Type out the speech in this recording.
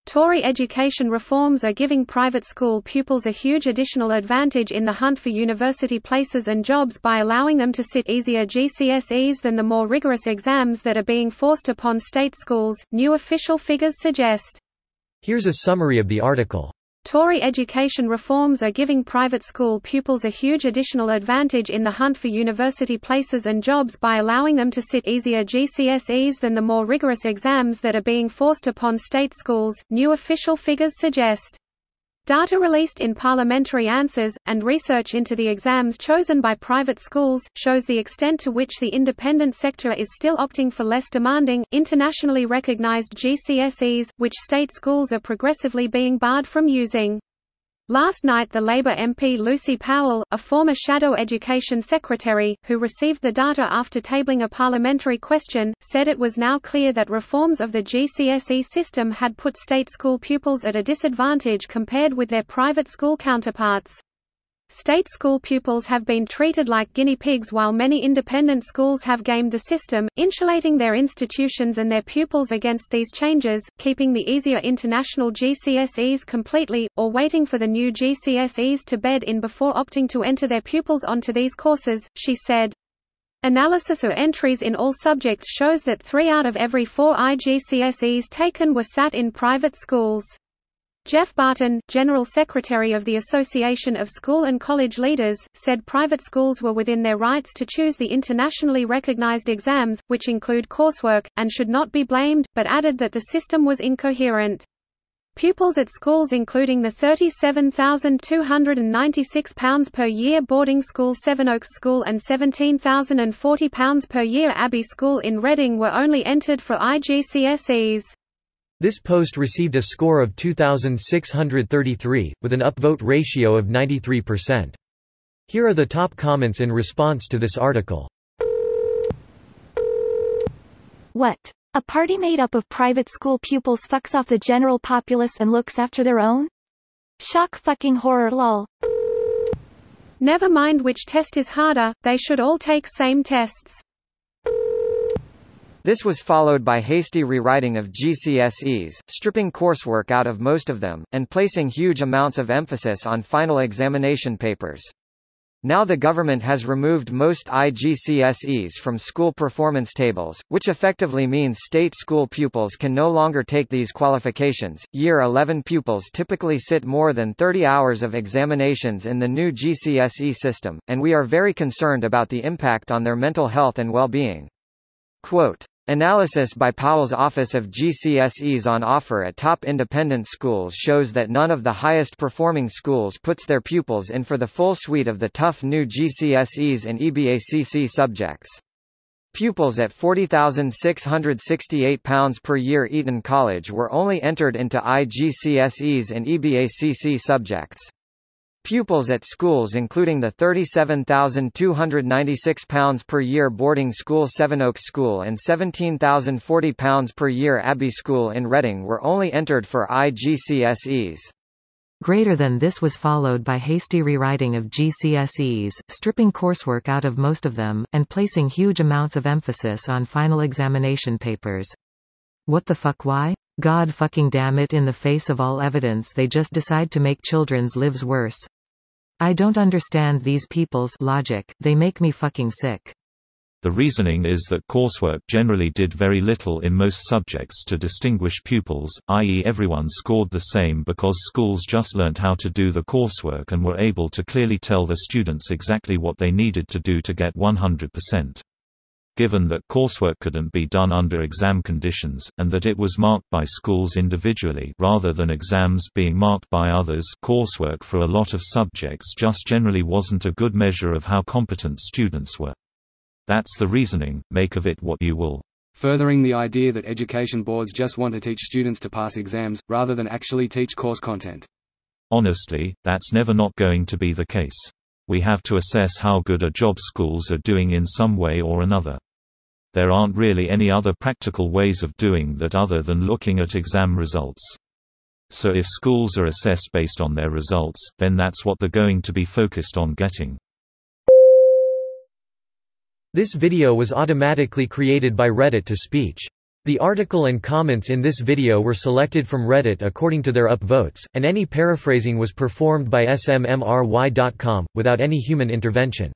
Tory education reforms are giving private school pupils a huge additional advantage in the hunt for university places and jobs by allowing them to sit easier GCSEs than the more rigorous exams that are being forced upon state schools, new official figures suggest. Here's a summary of the article. Tory education reforms are giving private school pupils a huge additional advantage in the hunt for university places and jobs by allowing them to sit easier GCSEs than the more rigorous exams that are being forced upon state schools, new official figures suggest. Data released in Parliamentary Answers, and research into the exams chosen by private schools, shows the extent to which the independent sector is still opting for less demanding, internationally recognized GCSEs, which state schools are progressively being barred from using. Last night the Labour MP Lucy Powell, a former Shadow Education Secretary, who received the data after tabling a parliamentary question, said it was now clear that reforms of the GCSE system had put state school pupils at a disadvantage compared with their private school counterparts. State school pupils have been treated like guinea pigs while many independent schools have gamed the system, insulating their institutions and their pupils against these changes, keeping the easier international GCSEs completely, or waiting for the new GCSEs to bed in before opting to enter their pupils onto these courses, she said. Analysis of entries in all subjects shows that 3 out of every 4 IGCSEs taken were sat in private schools. Jeff Barton, General Secretary of the Association of School and College Leaders, said private schools were within their rights to choose the internationally recognized exams, which include coursework, and should not be blamed, but added that the system was incoherent. Pupils at schools including the £37,296 per year boarding school Sevenoaks School and £17,040 per year Abbey School in Reading were only entered for IGCSEs. This post received a score of 2,633, with an upvote ratio of 93%. Here are the top comments in response to this article. What? A party made up of private school pupils fucks off the general populace and looks after their own? Shock fucking horror lol. Never mind which test is harder, they should all take same tests. This was followed by hasty rewriting of GCSEs, stripping coursework out of most of them, and placing huge amounts of emphasis on final examination papers. Now the government has removed most IGCSEs from school performance tables, which effectively means state school pupils can no longer take these qualifications. Year 11 pupils typically sit more than 30 hours of examinations in the new GCSE system, and we are very concerned about the impact on their mental health and well-being. Quote, analysis by Powell's Office of GCSEs on offer at top independent schools shows that none of the highest-performing schools puts their pupils in for the full suite of the tough new GCSEs and EBACC subjects. Pupils at £40,668 per year Eton College were only entered into IGCSEs and EBACC subjects. Pupils at schools including the £37,296 per year boarding school Sevenoaks School and £17,040 per year Abbey School in Reading were only entered for IGCSEs. Greater than this was followed by hasty rewriting of GCSEs, stripping coursework out of most of them, and placing huge amounts of emphasis on final examination papers. What the fuck, why? God fucking damn it, in the face of all evidence they just decide to make children's lives worse. I don't understand these people's logic, they make me fucking sick. The reasoning is that coursework generally did very little in most subjects to distinguish pupils, i.e. everyone scored the same because schools just learnt how to do the coursework and were able to clearly tell the students exactly what they needed to do to get 100%. Given that coursework couldn't be done under exam conditions, and that it was marked by schools individually rather than exams being marked by others, coursework for a lot of subjects just generally wasn't a good measure of how competent students were. That's the reasoning, make of it what you will. Furthering the idea that education boards just want to teach students to pass exams, rather than actually teach course content. Honestly, that's never not going to be the case. We have to assess how good our job schools are doing in some way or another. There aren't really any other practical ways of doing that other than looking at exam results. So if schools are assessed based on their results, then that's what they're going to be focused on getting. This video was automatically created by Reddit to Speech. The article and comments in this video were selected from Reddit according to their upvotes, and any paraphrasing was performed by smmry.com, without any human intervention.